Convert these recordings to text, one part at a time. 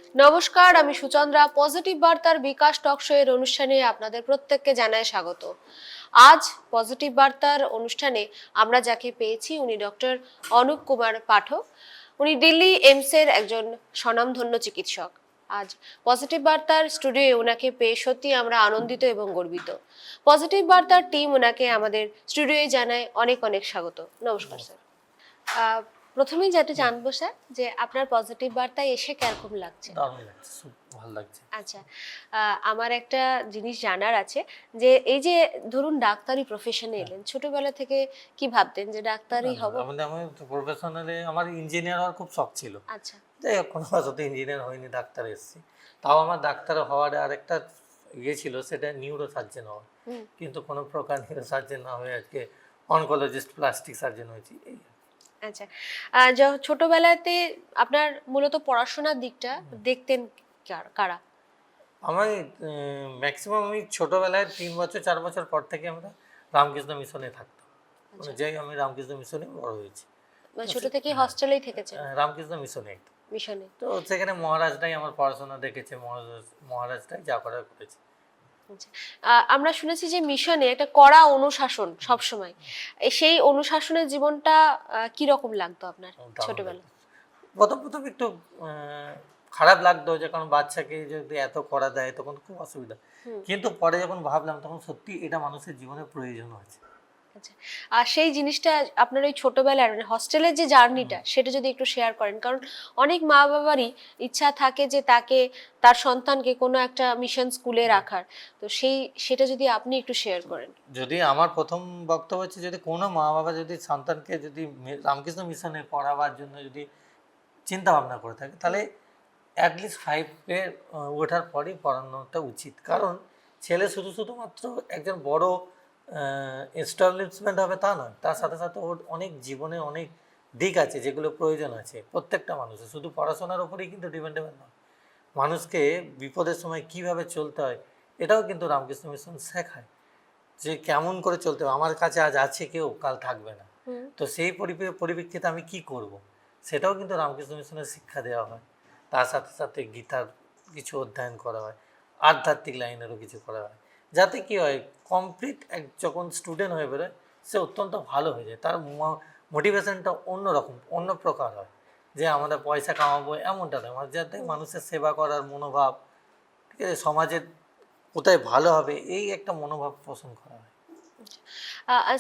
নমস্কার, আমি সুচন্দ্রা। পজিটিভ বার্তার বিকাশ টক শো এর অনুষ্ঠানে আপনাদের প্রত্যেককে জানাই স্বাগত। আজ পজিটিভ বার্তার অনুষ্ঠানে আমরা যাকে পেয়েছি উনি ডক্টর অনুপ কুমার পাঠক। উনি দিল্লি এইমসের একজন স্বনামধন্য চিকিৎসক। আজ পজিটিভ বার্তার স্টুডিওয়ে ওনাকে পেয়ে সত্যি আমরা আনন্দিত এবং গর্বিত। পজিটিভ বার্তার টিম ওনাকে আমাদের স্টুডিওয়ে জানায় অনেক অনেক স্বাগত। নমস্কার স্যার। আহ, প্রথমেই যেটা জানবো স্যার, যে আপনার পজিটিভ বার্তায় এসে কিরকম লাগছে? দারুণ লাগছে, খুব ভালো লাগছে। আচ্ছা, আমার একটা জিনিস জানার আছে, যে এই যে ধরুন ডাক্তারি প্রফেশনে এলেন, ছোটবেলা থেকে কি ভাবতেন যে ডাক্তারই হব? আমি প্রফেশনালে আমার ইঞ্জিনিয়ার হওয়ার খুব শখ ছিল। আচ্ছা। যাই হোক, কোনো বছর ইঞ্জিনিয়ার হয়নি, ডাক্তার এসেছি। তাও আমার ডাক্তার হওয়ার আরেকটা ইয়ে ছিল, সেটা নিউরো সার্জন হওয়া। কিন্তু কোনো প্রকার নিউরো সার্জন না হয়ে আজকে অনকোলজিস্ট, প্লাস্টিক সার্জন হয়েছি। এই আচ্ছা, ছোটবেলাতে আপনার মূলত পড়াশোনার দিকটা দেখতেন কারা? আমার ম্যাক্সিমাম আমি ছোটোবেলায় 3 বছর 4 বছর পর থেকে আমরা রামকৃষ্ণ মিশনে থাকতাম। মানে যাই আমি রামকৃষ্ণ মিশনে বড় হয়েছি। মানে ছোট থেকে হস্টেলেই থেকেছেন? রামকৃষ্ণ মিশনে একদম। মিশনে। তো সেখানে মহারাজটাই আমার পড়াশোনা দেখেছে, মহারাজটাই যা করার করেছে। আচ্ছা, আমরা শুনেছি যে মিশনে একটা কড়া অনুশাসন সব সময়। সেই অনুশাসনের জীবনটা কি রকম লাগতো আপনার ছোটবেলায়? প্রথম প্রথম একটু খারাপ লাগতো, যে কারণ বাচ্চাকে যদি এত করা দেয় তখন খুব অসুবিধা। কিন্তু পরে যখন ভাবলাম তখন সত্যি এটা মানুষের জীবনে প্রয়োজন আছে। আচ্ছা, আর সেই জিনিসটা আপনার ওই ছোটবেলার মানে হস্টেলের যে জার্নিটা, সেটা যদি একটু শেয়ার করেন, কারণ অনেক মা বাবারই ইচ্ছা থাকে যে তার সন্তানকে কোনো একটা মিশন স্কুলে রাখার। তো সেটা যদি আপনি একটু শেয়ার করেন। যদি আমার প্রথম বক্তব্য হচ্ছে, যদি কোনো মা বাবা যদি সন্তানকে যদি রামকৃষ্ণ মিশনে পড়াবার জন্য যদি চিন্তা ভাবনা করে থাকে, তাহলে অ্যাটলিস্ট 5-এ ওঠার পরই পড়ানোটা উচিত। কারণ ছেলে শুধুমাত্র একজন বড় এস্টাবলিশমেন্ট হবে তা নয়, তার সাথে সাথে ওর অনেক জীবনে অনেক দিক আছে যেগুলো প্রয়োজন আছে প্রত্যেকটা মানুষের। শুধু পড়াশোনার ওপরেই কিন্তু ডিপেন্ডেবল নয়, মানুষকে বিপদের সময় কিভাবে চলতে হয় এটাও কিন্তু রামকৃষ্ণ মিশন শেখায়, যে কেমন করে চলতে হবে। আমার কাছে আজ আছে কেউ, কাল থাকবে না, তো সেই পরিপ্রেক্ষিতে আমি কি করব, সেটাও কিন্তু রামকৃষ্ণ মিশনের শিক্ষা দেওয়া হয়। তার সাথে সাথে গীতার কিছু অধ্যয়ন করা হয়, আধ্যাত্মিক লাইনেরও কিছু করা হয়, যাতে কি হয়, কমপ্লিট যখন স্টুডেন্ট হয়ে বেরোয় সে অত্যন্ত ভালো হয়ে যায়। তার মোটিভেশনটা অন্যরকম, অন্য প্রকার হয়, যে আমরা পয়সা কামাবো এমনটা নয়, যাতে মানুষের সেবা করার মনোভাব, ঠিক আছে, সমাজের কোথায় ভালো হবে এই একটা মনোভাব পোষণ করা হয়।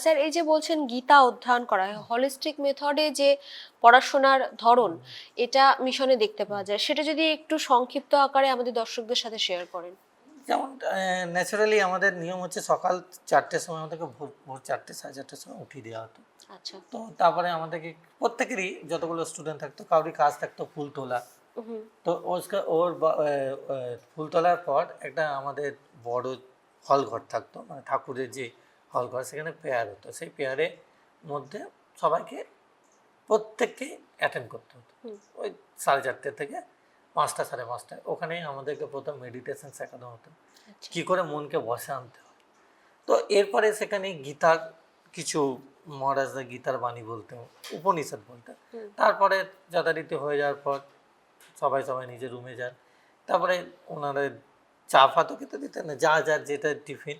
স্যার, এই যে বলছেন গীতা অধ্যয়ন করা হয়, হলিস্টিক মেথডে যে পড়াশোনার ধরন, এটা মিশনে দেখতে পাওয়া যায়, সেটা যদি একটু সংক্ষিপ্ত আকারে আমাদের দর্শকদের সাথে শেয়ার করেন। যেমন ন্যাচারালি আমাদের নিয়ম হচ্ছে সকাল 4টের সময় আমাদেরকে ভোর 4টে 4:30 সময় উঠিয়ে দেওয়া হতো। আচ্ছা। তো তারপরে আমাদেরকে প্রত্যেকেরই যতগুলো স্টুডেন্ট থাকতো, কাউরি কাজ থাকতো ফুল তোলা। তো ফুল তোলার পর একটা আমাদের বড় হল ঘর থাকতো, মানে ঠাকুরের যে হল ঘর, সেখানে প্রেয়ার হতো। সেই প্রেয়ারের মধ্যে সবাইকে প্রত্যেককে অ্যাটেন্ড করতে হতো। ওই 4:30 থেকে 5টা 5:30 ওখানেই আমাদেরকে প্রথম মেডিটেশন শেখানো হতো, কী করে মনকে বসে আনতে হয়। তো এরপরে সেখানে গীতার কিছু মহারাজরা গীতার বাণী বলতেন, উপনিষদ বলতেন। তারপরে যথারীতি হয়ে যাওয়ার পর সবাই নিজের রুমে যান। তারপরে ওনারা চা ফাতো খেতে দিতেন না, যার যেটা টিফিন,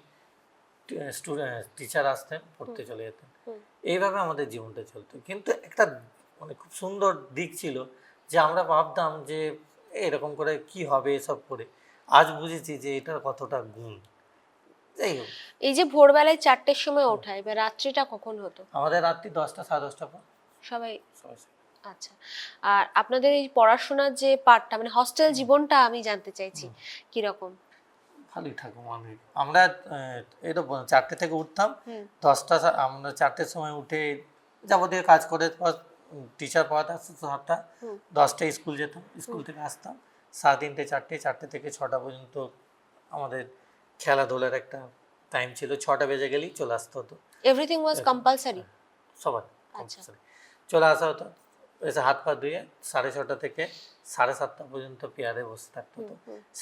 টিচার আসতেন, পড়তে চলে যেতেন। এইভাবে আমাদের জীবনটা চলতো। কিন্তু একটা মানে খুব সুন্দর দিক ছিল, যে আমরা ভাবতাম যে এরকম করে কি হবে এসব করে। আজ বুঝেছি যে এটার কতটা গুণ। যাই হোক, এই যে ভোরবেলায় 4টের সময় ওঠা, এবার রাত্রিটা কখন হতো? আমাদের রাত্রি 10টা 10:30 পর সবাই। সবাই। আচ্ছা, আর আপনাদের এই পড়াশোনার যে পার্টটা, মানে হস্টেল জীবনটা আমি জানতে চাইছি কিরকম? ভালোই থাকবো মানে আমরা এটা 4টে থেকে উঠতাম, 10টা আমরা 4টের সময় উঠে যাবতীয় কাজ করে, টিচার পড়াতে আসতো 7টা, 10টায় স্কুল যেতাম, স্কুল থেকে আসতাম 3:30 4টে, 4টে থেকে 6টা পর্যন্ত আমাদের খেলাধুলার একটা টাইম ছিল। 6টা বেজে গেলেই চলে আসতে হতো। Everything was compulsory? সবার কম্পালসারি চলে আসা হতো। এসে হাত পা ধুয়ে 6:30 থেকে 7:30 পর্যন্ত পেয়ারে বসে থাকতো। তো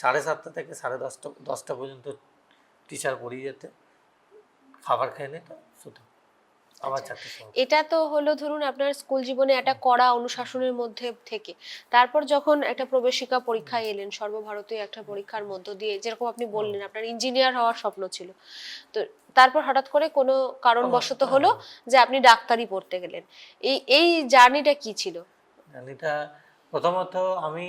7:30 থেকে 10:30 পর্যন্ত টিচার পড়িয়ে যেতে, খাবার খেয়ে নিত, শুতো। আবার আচ্ছা। 4টের সময়। এটা তো হলো ধরুন আপনার স্কুল জীবনে একটা কড়া অনুশাসনের মধ্যে থেকে, তারপর যখন একটা প্রবেশিকা পরীক্ষায় এলেন, সর্বভারতীয় একটা পরীক্ষার মধ্য দিয়ে, যেরকম আপনি বললেন আপনার ইঞ্জিনিয়ার হওয়ার স্বপ্ন ছিল, তো তারপর হঠাৎ করে কোনো কারণবশত হলো যে আপনি ডাক্তারি পড়তে গেলেন, এই এই জার্নিটা কি ছিল? এটা প্রথমত আমি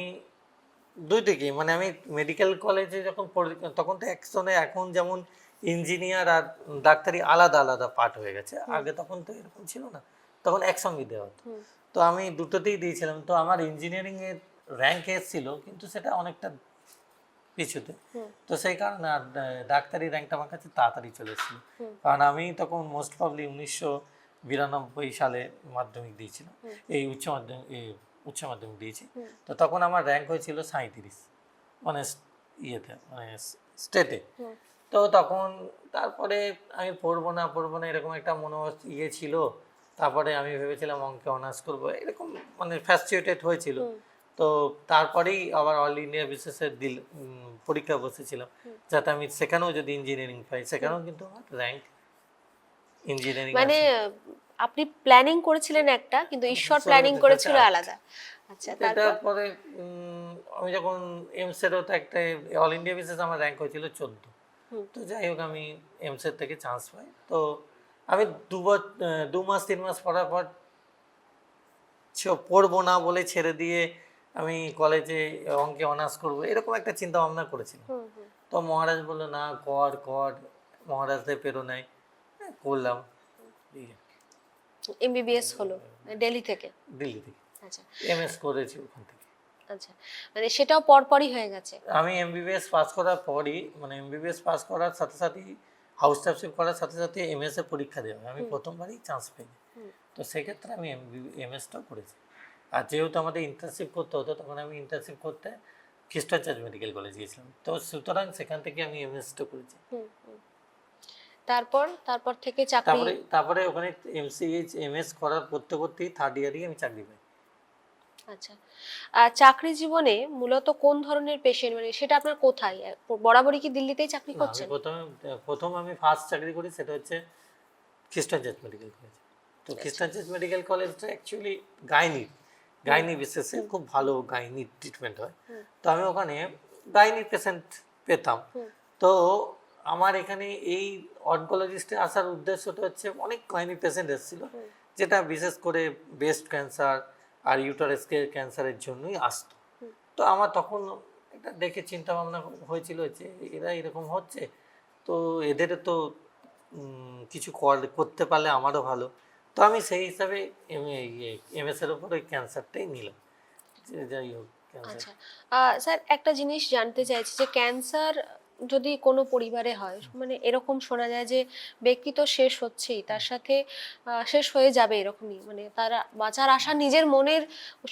দুই দিকেই, মানে আমি মেডিকেল কলেজে যখন পড়ি তখন তো একসঙ্গে, এখন যেমন ইঞ্জিনিয়ার আর ডাক্তারি আলাদা আলাদা পার্ট হয়ে গেছে, আগে তখন তো এরকম ছিল না, তখন একসঙ্গে দেওয়া হতো। তো আমি দুটোতেই দিয়েছিলাম। তো আমার ইঞ্জিনিয়ারিং এর র্যাঙ্ক এসেছিল, কিন্তু সেটা অনেকটা পিছুতে। তো সেই কারণে আর ডাক্তারি র্যাঙ্কটা আমার কাছে তাড়াতাড়ি চলে এসেছিল, কারণ আমি তখন মোস্ট প্রবলি 1992 সালে মাধ্যমিক দিয়েছিলাম, এই উচ্চ মাধ্যমিক দিয়েছি। তো তখন আমার র্যাঙ্ক হয়েছিল 37, মানে ইয়েতে, মানে স্টেটে। তো তখন তারপরে আমি পড়বো না এরকম একটা ইয়ে ছিল। তারপরে আমি ভেবেছিলাম অঙ্কে অনার্স করবো, এরকম মানে ফ্যাস্ট্রেটেড হয়েছিল। তো তারপরেই আবার অল ইন্ডিয়া বিসিএসের পরীক্ষা বসেছিলাম, যাতে আমি সেখানেও যদি ইঞ্জিনিয়ারিং পাই, সেখানেও কিন্তু আমার র্যাঙ্ক ইঞ্জিনিয়ারিং মানে আপনি প্ল্যানিং করেছিলেন একটা, কিন্তু ঈশ্বর প্ল্যানিং করেছিল আলাদা। আচ্ছা, তারপরে আমি যখন এমসেরও তো একটা অল ইন্ডিয়া বিসিএস আমার র্যাঙ্ক হয়েছিল 14। তো যাই হোক, আমি এমসের থেকে চান্স পাই। তো আমি 2 মাস 3 মাস পড়ার পর পড়বো না বলে ছেড়ে দিয়ে আমি কলেজে অঙ্কে অনার্স করবো, এরকম একটা চিন্তা ভাবনা করেছিলাম। তো মহারাজ বললো না, কর কর, মহারাজদের পেরো নাই, করলাম। এমবিবিএস হলো দিল্লি থেকে? দিল্লি থেকে। আচ্ছা এমএস করেছি ওখান থেকে। আচ্ছা, মানে সেটাও পরপরই হয়ে গেছে? আমি এমবিবিএস পাস করার পরই, মানে এমবিবিএস পাস করার সাথে সাথেই হাউস স্টাফশিপ করার সাথে সাথে এমএস এর পরীক্ষা দেওয়া হয়। আমি প্রথমবারই চান্স পাই। তো সেক্ষেত্রে আমি এমএসটাও করেছি। আর যেহেতু আমাদের ইন্টার্নশিপ করতে হতো, তখন আমি ইন্টার্নশিপ করতে খ্রিস্টান চার্চ মেডিকেল কলেজ গিয়েছিলাম। তো সুতরাং সেখান থেকে আমি এমএসটা করেছি। তারপর থেকে চাকরি? তারপরে ওখানে এমসিএইচ এমএস করার করতে করতেই 3rd ইয়ারেই আমি চাকরি পাই। আচ্ছা, চাকরি জীবনে মূলত কোন ধরনের পেশেন্ট, মানে সেটা আপনার কোথায়, বরাবরই কি দিল্লিতেই চাকরি করছেন? প্রথম আমি ফার্স্ট চাকরি করি সেটা হচ্ছে খ্রিস্টান চার্চ মেডিকেল কলেজ। তো খ্রিস্টান চার্চ মেডিকেল কলেজটা অ্যাকচুয়ালি গাইনি বিশেষে খুব ভালো গাইনি ট্রিটমেন্ট হয়। তো আমি ওখানে গাইনি পেশেন্ট পেতাম। তো আমার এখানে এই অনকোলজিস্টে আসার উদ্দেশ্যটা হচ্ছে, অনেক গাইনি পেশেন্ট এসেছিল, যেটা বিশেষ করে ব্রেস্ট ক্যান্সার আর ইউটারাস ক্যান্সারের জন্যই আসতো। তো আমার তখন এটা দেখে চিন্তা ভাবনা হয়েছিল যে এরা এরকম হচ্ছে, তো এদের তো কিছু করতে পারলে আমারও ভালো। তো আমি সেই হিসাবে এমএস এর উপর ওই ক্যান্সারটাই নিলাম। যাই হোক, আচ্ছা স্যার, একটা জিনিস জানতে চাইছি যে ক্যান্সার যদি কোনো পরিবারে হয়, মানে এরকম শোনা যায় যে ব্যক্তি তো শেষ হচ্ছেই, তার সাথে শেষ হয়ে যাবে এরকমই, মানে তারা বাঁচার আশা, নিজের মনের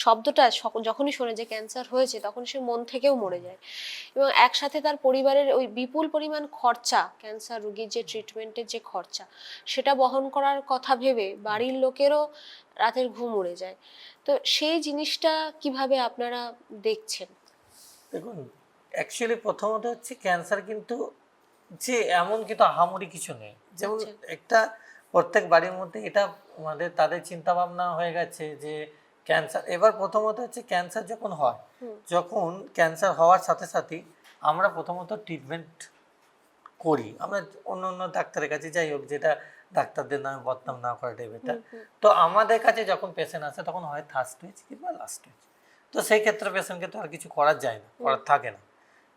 শব্দটা যখনই শোনে যে ক্যান্সার হয়েছে, তখন সে মন থেকেও মরে যায়, এবং একসাথে তার পরিবারের ওই বিপুল পরিমাণ খরচা, ক্যান্সার রোগীর যে ট্রিটমেন্টের যে খরচা, সেটা বহন করার কথা ভেবে বাড়ির লোকেরও রাতের ঘুম উড়ে যায়। তো সেই জিনিসটা কিভাবে আপনারা দেখছেন? দেখুন, অ্যাকচুয়ালি প্রথমত হচ্ছে ক্যান্সার কিন্তু যে এমন কিন্তু আহামরি কিছু নেই। যেমন একটা প্রত্যেক বাড়ির মধ্যে এটা আমাদের তাদের চিন্তা ভাবনা হয়ে গেছে যে ক্যান্সার, এবার প্রথমত হচ্ছে ক্যান্সার যখন ক্যান্সার হওয়ার সাথে সাথেই আমরা প্রথমত ট্রিটমেন্ট করি, আমরা অন্য ডাক্তারের কাছে যাই হোক, যেটা ডাক্তারদের নামে বদনাম না করা টাইপেরটা। তো আমাদের কাছে যখন পেশেন্ট আসে তখন হয় থার্ড স্টেজ কিংবা লাস্ট স্টেজ। তো সেই ক্ষেত্রে পেশেন্টকে তো আর কিছু করার যায় না, করার থাকে না।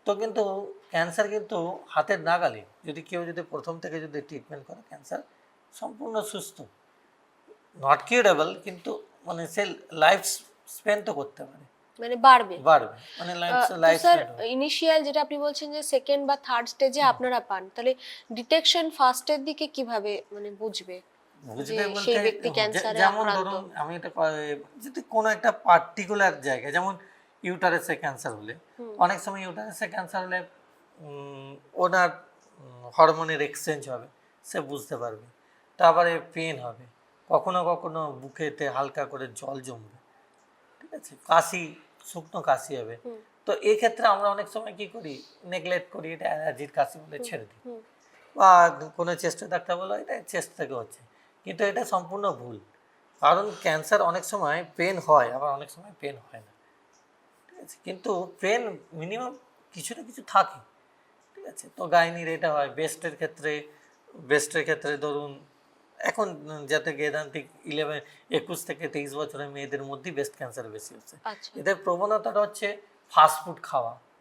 তো কিন্তু ক্যান্সার কিন্তু হাতের নাগালে, যদি কেউ প্রথম থেকে যদি ট্রিটমেন্ট করে, ক্যান্সার সম্পূর্ণ সুস্থ, নট কিউরেবল, কিন্তু মানে সে লাইফ স্পেন তো করতে পারে, মানে বাড়বে মানে স্যার ইনিশিয়াল যেটা আপনি বলছেন যে সেকেন্ড বা থার্ড স্টেজে আপনারা পান, তাহলে ডিটেকশন ফার্স্টের দিকে কিভাবে মানে বুঝবে সেই ব্যক্তি ক্যান্সারে আক্রান্ত? আমি এটা যদি কোনো একটা পার্টিকুলার জায়গায়, যেমন ইউটারাসে ক্যান্সার হলে, অনেক সময় ইউটারাসে ক্যান্সার হলে ওনার হরমোনের এক্সচেঞ্জ হবে, সে বুঝতে পারবে। তারপরে পেন হবে, কখনো কখনো বুকেতে হালকা করে জল জমবে, ঠিক আছে, শুকনো কাশি হবে। তো এই ক্ষেত্রে আমরা অনেক সময় কি করি, নেগলেক্ট করি, এটা অ্যালার্জির কাশি বলে ছেড়ে দিই, বা কোনো চেস্টের ডাক্তার বলো এটা চেস্ট থেকে হচ্ছে, কিন্তু এটা সম্পূর্ণ ভুল। কারণ ক্যান্সার অনেক সময় পেন হয়, আবার অনেক সময় পেন হয় না, ঠিক আছে? কিন্তু পেন মিনিমাম কিছু না কিছু থাকে, ঠিক আছে? তো গাইনির এটা হয়। ব্রেস্টের ক্ষেত্রে ধরুন এখন যাতে গেদান্তিক 21 থেকে 23 বছরের মেয়েদের মধ্যেই ব্রেস্ট ক্যান্সার বেশি হচ্ছে। আচ্ছা। এদের প্রবণতাটা হচ্ছে ফাস্টফুড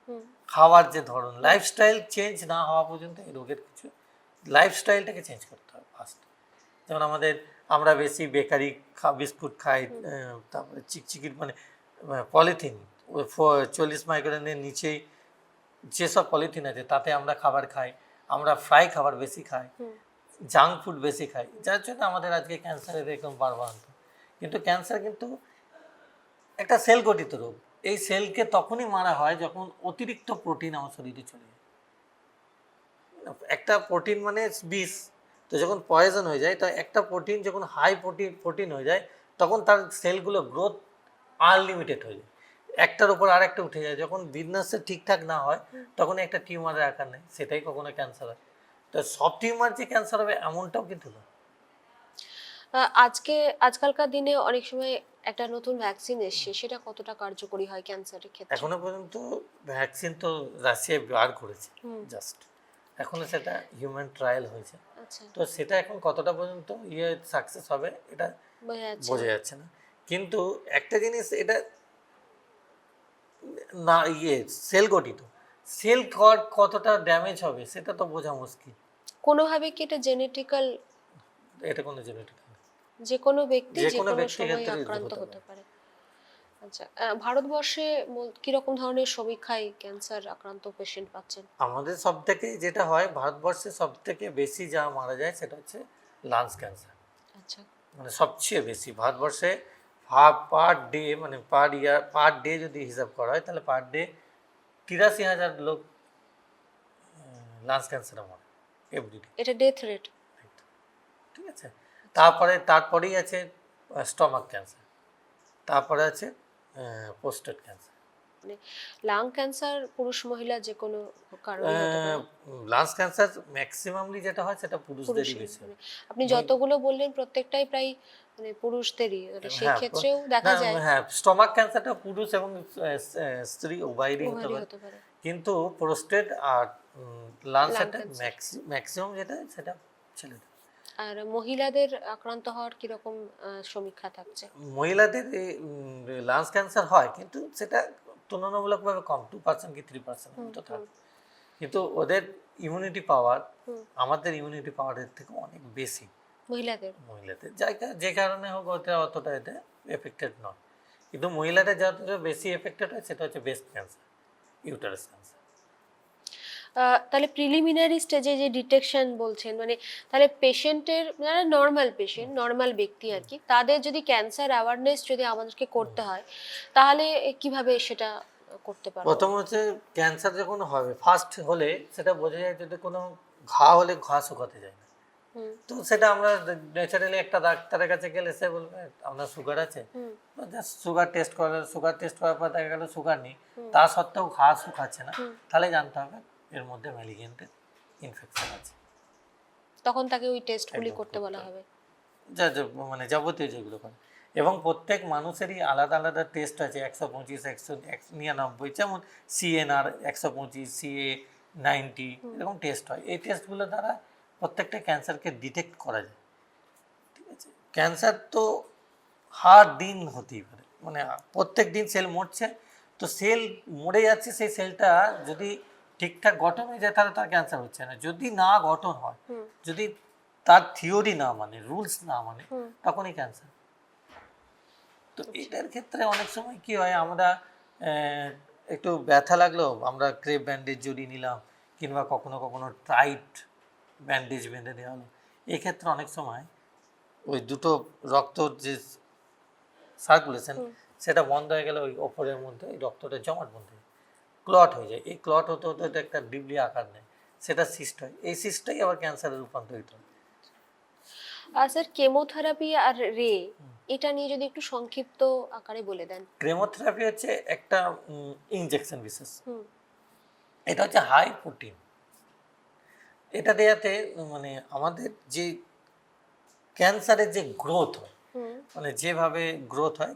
হুম। খাওয়ার যে ধরন, লাইফস্টাইল চেঞ্জ না হওয়া পর্যন্ত এই রোগের কিছু, লাইফস্টাইলটাকে চেঞ্জ করতে হবে ফার্স্ট। যেমন আমরা বেশি বেকারি বিস্কুট খাই, তারপরে চিকচিকির মানে পলিথিন 40 মাইক্রনের নিচেই যেসব পলিথিন আছে তাতে আমরা খাবার খাই, আমরা ফ্রাই খাবার বেশি খাই, জাঙ্ক ফুড বেশি খাই, যার জন্য আমাদের আজকে ক্যান্সারের এরকম বাড়বাড়ন্ত। কিন্তু ক্যান্সার কিন্তু একটা সেল গঠিত রোগ। এই সেলকে তখনই মারা হয় যখন অতিরিক্ত প্রোটিন আমার শরীরে চলে যায়। একটা প্রোটিন মানে বিষ, তো যখন পয়জন হয়ে যায়, তো একটা প্রোটিন যখন হাই প্রোটিন হয়ে যায়, তখন তার সেলগুলো গ্রোথ আনলিমিটেড হয়ে যায়, একটার উপর আর একটা উঠে যায়। যখন বিন্যাসে ঠিকঠাক না হয়, তখন একটা টিউমারের আকার নেয়, সেটাই কখনো ক্যান্সার হয়। তো সব টিউমার যে ক্যান্সার হবে এমনটাও কিন্তু না। আজকালকার দিনে অনেক সময় একটা নতুন ভ্যাকসিন এসছে, সেটা কতটা কার্যকরী হয় ক্যান্সারের ক্ষেত্রে? এখনো পর্যন্ত ভ্যাকসিন তো রাশিয়া বার করেছে জাস্ট, এখনো সেটা হিউম্যান ট্রায়াল হয়েছে। আচ্ছা। তো সেটা এখন কতটা পর্যন্ত সাকসেস হবে এটা বোঝা যাচ্ছে না। কিন্তু একটা জিনিস, এটা না সেল গঠিত, সেল কতটা ড্যামেজ হবে সেটা তো বোঝা মুশকিল। কোনোভাবে কি এটা জেনেটিক্যাল? এটা কোনো জেনেটিক না, যে কোনো ব্যক্তি যে যে কোনো কোনো ব্যক্তির সময় ক্ষেত্রে আক্রান্ত হতে হতে পারে। পারে। আচ্ছা, ভারতবর্ষে কিরকম ধরনের সমীক্ষায় ক্যান্সার আক্রান্ত পেশেন্ট পাচ্ছেন? আমাদের সব থেকে যেটা হয়, ভারতবর্ষে সব থেকে বেশি যা মারা যায় সেটা হচ্ছে লাংস ক্যান্সার। আচ্ছা। মানে সবচেয়ে বেশি ভারতবর্ষে পার ডে, মানে পার ডে যদি হিসাব করা হয়, তাহলে পার ডে 83,000 লোক লাংস ক্যান্সারে মরে এভরিডে। এটা ডেথ রেট? ঠিক আছে। তারপরেই আছে স্টমাক ক্যান্সার, তারপরে আছে প্রোস্টেট ক্যান্সার। মানে লাং ক্যান্সার পুরুষ মহিলা যে কোনো কারণে হতে পারে? লাংস ক্যান্সার ম্যাক্সিমামলি যেটা হয় সেটা পুরুষদেরই পুরুষের বেশি মানে হয়। আপনি যতগুলো বললেন প্রত্যেকটাই প্রায় মানে পুরুষদেরই, মানে সেই হ্যাঁ, ক্ষেত্রেও দেখা যায় হ্যাঁ, স্টমাক ক্যান্সারটা পুরুষ এবং স্ত্রী উভয়েরই হতে উভয়েরই পারে। হতে পারে। কিন্তু প্রোস্টেট আর লাংস লাং এটা ক্যান্সার। ম্যাক্সিমাম যেটা সেটা ছেলেদের। আর মহিলাদের আক্রান্ত হওয়ার কিরকম সমীক্ষা থাকছে? মহিলাদের লাংস ক্যান্সার হয়, কিন্তু সেটা তুলনামূলকভাবে কম, 2% কি 3% মতো থাকে। কিন্তু ওদের ইমিউনিটি পাওয়ার আমাদের ইমিউনিটি পাওয়ারের থেকে অনেক বেশি মহিলাদের? যে কারণে হোক ওটা অতটা এতে এফেক্টেড নয়। কিন্তু মহিলাদের যতটা বেশি এফেক্টেড হয় সেটা হচ্ছে ব্রেস্ট ক্যান্সার, ইউটারাস ক্যান্সার। তাহলে প্রিলিমিনারি স্টেজে যে ডিটেকশন বলছেন, মানে তাহলে পেশেন্টের, যারা নর্মাল পেশেন্ট, নর্মাল ব্যক্তি আর কি, তাদের যদি ক্যান্সার অ্যাওয়ারনেস যদি আমাদেরকে করতে হয়, তাহলে কিভাবে সেটা করতে পারবো? প্রথম হচ্ছে ক্যান্সার যখন হবে, ফার্স্ট হলে সেটা বোঝা যায় যদি কোনো ঘা হলে ঘা শুকাতে যায় না। তো সেটা আমরা ন্যাচারালি একটা ডাক্তারের কাছে গেলে সে বলবে আপনার সুগার আছে, জাস্ট সুগার টেস্ট করার পর দেখা গেল সুগার নেই, তা সত্ত্বেও ঘা শুকাচ্ছে না, তাহলে জানতে হবে এর মধ্যে ম্যালিগেন্ট ইনফেকশন আছে। তখন তাকে ওই টেস্টগুলি করতে বলা হবে। মানে যাবতীয় যেগুলো করে। এবং প্রত্যেক মানুষেরই আলাদা আলাদা টেস্ট আছে, 125, 199, যেমন CNR 125, CA90, এরকম টেস্ট হয়। এই টেস্টগুলো দ্বারা প্রত্যেকটা ক্যান্সারকে ডিটেক্ট করা যায়। ঠিক আছে। ক্যান্সার তো হার দিন হতেই পারে, মানে প্রত্যেক দিন সেল মরছে, তো সেল মরে যাচ্ছে, সেই সেলটা যদি ঠিকঠাক গঠন হয়ে যায় তাহলে তার ক্যান্সার হচ্ছে না। যদি না গঠন হয়, যদি তার থিওরি না মানে, রুলস না মানে, তখনই ক্যান্সার। তো এটার ক্ষেত্রে অনেক সময় কি হয়, আমরা একটু ব্যথা লাগলো আমরা ক্রেপ ব্যান্ডেজ জড়িয়ে নিলাম, কিংবা কখনো কখনো টাইট ব্যান্ডেজ বেঁধে দেওয়া হলো। এক্ষেত্রে অনেক সময় ওই দুটো রক্তর যে সার্কুলেশন সেটা বন্ধ হয়ে গেলে ওই ওপরের মধ্যে ওই রক্তটা জমাট বন্ধ হয়ে যায়, ক্লট হয়ে যায়। এই ক্লট হতে হতে হতে একটা ডিবলি আকার নেয়, সেটা সিস্ট হয়। এই সিস্টটাই আবার ক্যান্সারে রূপান্তরিত হয়। স্যার, কেমোথেরাপি আর রে, এটা নিয়ে যদি একটু সংক্ষিপ্ত আকারে বলে দেন। কেমোথেরাপি হচ্ছে একটা ইনজেকশন বিশেষ, এটা হচ্ছে হাই প্রোটিন। এটা দেওয়াতে মানে আমাদের যে ক্যান্সারের যে গ্রোথ হয়, হুম, মানে যেভাবে গ্রোথ হয়,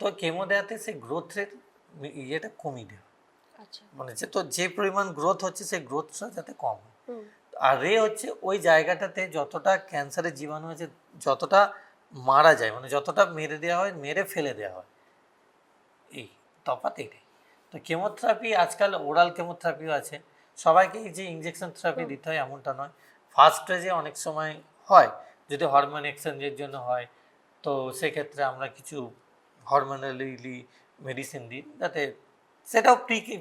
তো কেমো দেওয়াতে সেই গ্রোথের ইয়েটা কমিয়ে দেয়, আচ্ছা, মানে যে পরিমাণ গ্রোথ হচ্ছে সেই গ্রোথটা যাতে কম হয়। হুম, আর রে হচ্ছে ওই জায়গাটাতে যতটা ক্যান্সারের জীবাণু আছে যতটা মারা যায়, মানে যতটা মেরে দেওয়া হয়, মেরে ফেলে দেওয়া হয়, এই তফাৎ এটাই। তো কেমোথেরাপি আজকাল ওরাল কেমোথেরাপিও আছে, সবাইকেই যে ইঞ্জেকশন থেরাপি দিতে হয় এমনটা নয়। ফার্স্ট স্টেজে অনেক সময় হয়, যদি হরমোন এক্সচেঞ্জের জন্য হয়, তো সেক্ষেত্রে আমরা কিছু হরমোনালি মেডিসিন দিই, যাতে সেটাও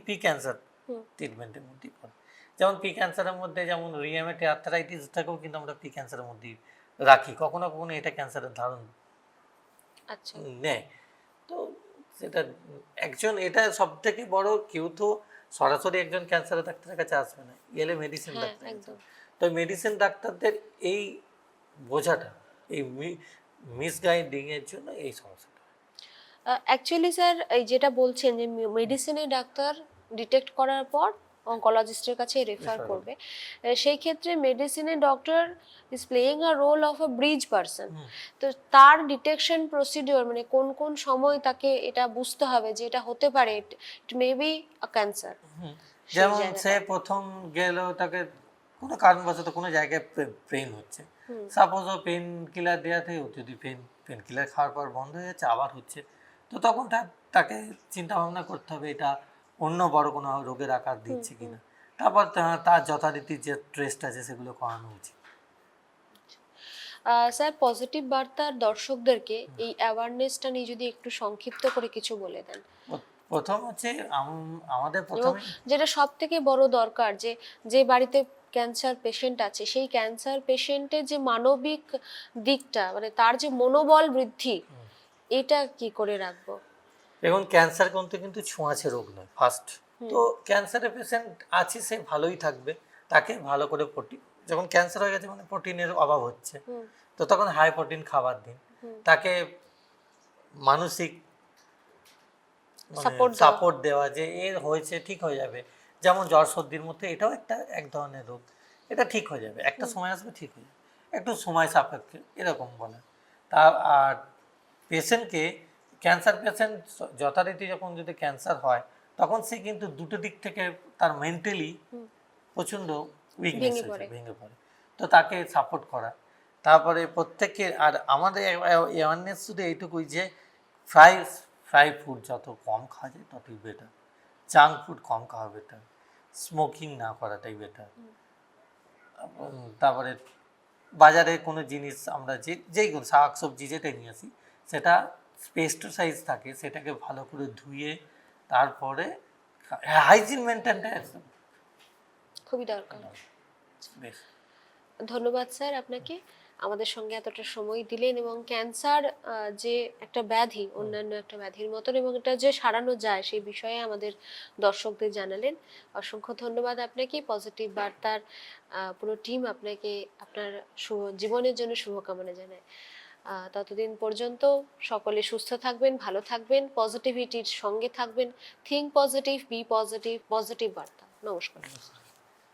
প্রি ক্যান্সার হুম, ট্রিটমেন্টের মধ্যেই পড়ে। যেমন প্রি ক্যান্সারের মধ্যে যেমন রিয়ামেটে আর্থারাইটিসটাকেও কিন্তু আমরা প্রি ক্যান্সারের মধ্যেই রাখি, কখনো কখনো এটা ক্যান্সারের ধারণ আচ্ছা, নেয়। তো সেটা একজন, এটা সব থেকে বড়, কেউ তো সরাসরি একজন ক্যান্সারের ডাক্তারের কাছে আসবে না, এলে মেডিসিন হ্যাঁ, ডাক্তারের কাছে একদম। আসবে। তো মেডিসিন ডাক্তারদের এই বোঝাটা, এই মিসগাইডিং এর জন্য এই সমস্যাটা হয়। অ্যাকচুয়ালি স্যার, এই যেটা বলছেন যে মেডিসিনে ডাক্তার ডিটেক্ট করার পর অনকোলজিস্টের কাছে রেফার Refer করবে, সেই ক্ষেত্রে মেডিসিনে doctor is playing a role of a bridge person. Hmm, তো তার ডিটেকশন প্রসিডিওর মানে কোন কোন সময় তাকে এটা বুঝতে হবে যে এটা হতে পারে, ইট মে বি আ ক্যান্সার, হুম। সেই যেমন সে জায়গাটা। প্রথম গেল, তাকে কোনো কারণবশত কোনো জায়গায় পেন হচ্ছে, হুম, সাপোজ ও পেন কিলার দেওয়াতে, যদি পেন কিলার খাওয়ার পর বন্ধ হয়ে যাচ্ছে আবার হচ্ছে, তো তখন তাকে চিন্তা ভাবনা করতে হবে এটা অন্য বড় কোনো রোগের আকার হুম, দিচ্ছে হুম। কিনা। তারপর তার যথারীতি যে টেস্ট আছে সেগুলো করানো উচিত। স্যার, পজিটিভ বার্তার দর্শকদেরকে এই অ্যাওয়ারনেসটা নিয়ে যদি একটু সংক্ষিপ্ত করে কিছু বলে দেন, প্রথম হচ্ছে আমাদের এবং প্রথমে যেটা সব থেকে বড় দরকার যে যে বাড়িতে ক্যান্সার পেশেন্ট আছে সেই ক্যান্সার পেশেন্টের যে মানবিক দিকটা, মানে তার যে মনোবল বৃদ্ধি, এটা কি করে রাখবো? এখন ক্যান্সার কিন্তু ছোঁয়াচে রোগ নয় ফার্স্ট। তো হুম, ক্যান্সারের পেশেন্ট আছে, সে ভালোই থাকবে, তাকে ভালো করে প্রোটিন, যখন ক্যান্সার হয়ে গেছে মানে প্রোটিনের অভাব হচ্ছে, হুম, তো তখন হাই প্রোটিন খাবার দিন, হুম, তাকে মানসিক মানে সাপোর্ট দেওয়া। সাপোর্ট দেওয়া যে এর হয়েছে, ঠিক হয়ে যাবে। যেমন জ্বর সর্দির মধ্যে এটাও এক ধরনের রোগ, এটা ঠিক হয়ে যাবে, একটা সময় আসবে ঠিক হয়ে যাবে, একটু সময় সাপেক্ষে, এরকম বলে। তা আর পেশেন্টকে, ক্যান্সার পেশেন্ট যথারীতি যখন যদি ক্যান্সার হয়, তখন সে কিন্তু দুটো দিক থেকে তার মেন্টালি হুম, প্রচণ্ড উইকনেস ভেঙে হয়ে পড়ে। যায়, ভেঙে পড়ে। তো তাকে সাপোর্ট করা, তারপরে প্রত্যেককে, আর আমাদের অ্যাওয়ারনেস শুধু এইটুকুই যে ফ্রাই ফ্রাই ফুড যত কম খাওয়া যায় ততই বেটার, জাঙ্ক ফুড কম খাওয়া বেটার, স্মোকিং না করাটাই বেটার। তারপরে বাজারে কোনো জিনিস আমরা যেই কোনো শাক সবজি যেটাই নিয়ে আসি, সেটা পেস্টিসাইড থাকে, সেটাকে ভালো করে ধুয়ে তারপরে হাইজিন মেনটেনটা একদম খুবই দরকার। বেশ। ধন্যবাদ স্যার আপনাকে, আমাদের সঙ্গে এতটা সময় দিলেন এবং ক্যান্সার যে একটা ব্যাধি, অন্যান্য একটা ব্যাধির মতন, এবং এটা যে সারানো যায় সেই বিষয়ে আমাদের দর্শকদের জানালেন। অসংখ্য ধন্যবাদ আপনাকে। পজিটিভ বার্তার পুরো টিম আপনাকে আপনার জীবনের জন্য শুভকামনা জানায়। ততদিন পর্যন্ত সকলে সুস্থ থাকবেন, ভালো থাকবেন, পজিটিভিটির সঙ্গে থাকবেন। Think positive, be positive, positive বার্তা। নমস্কার।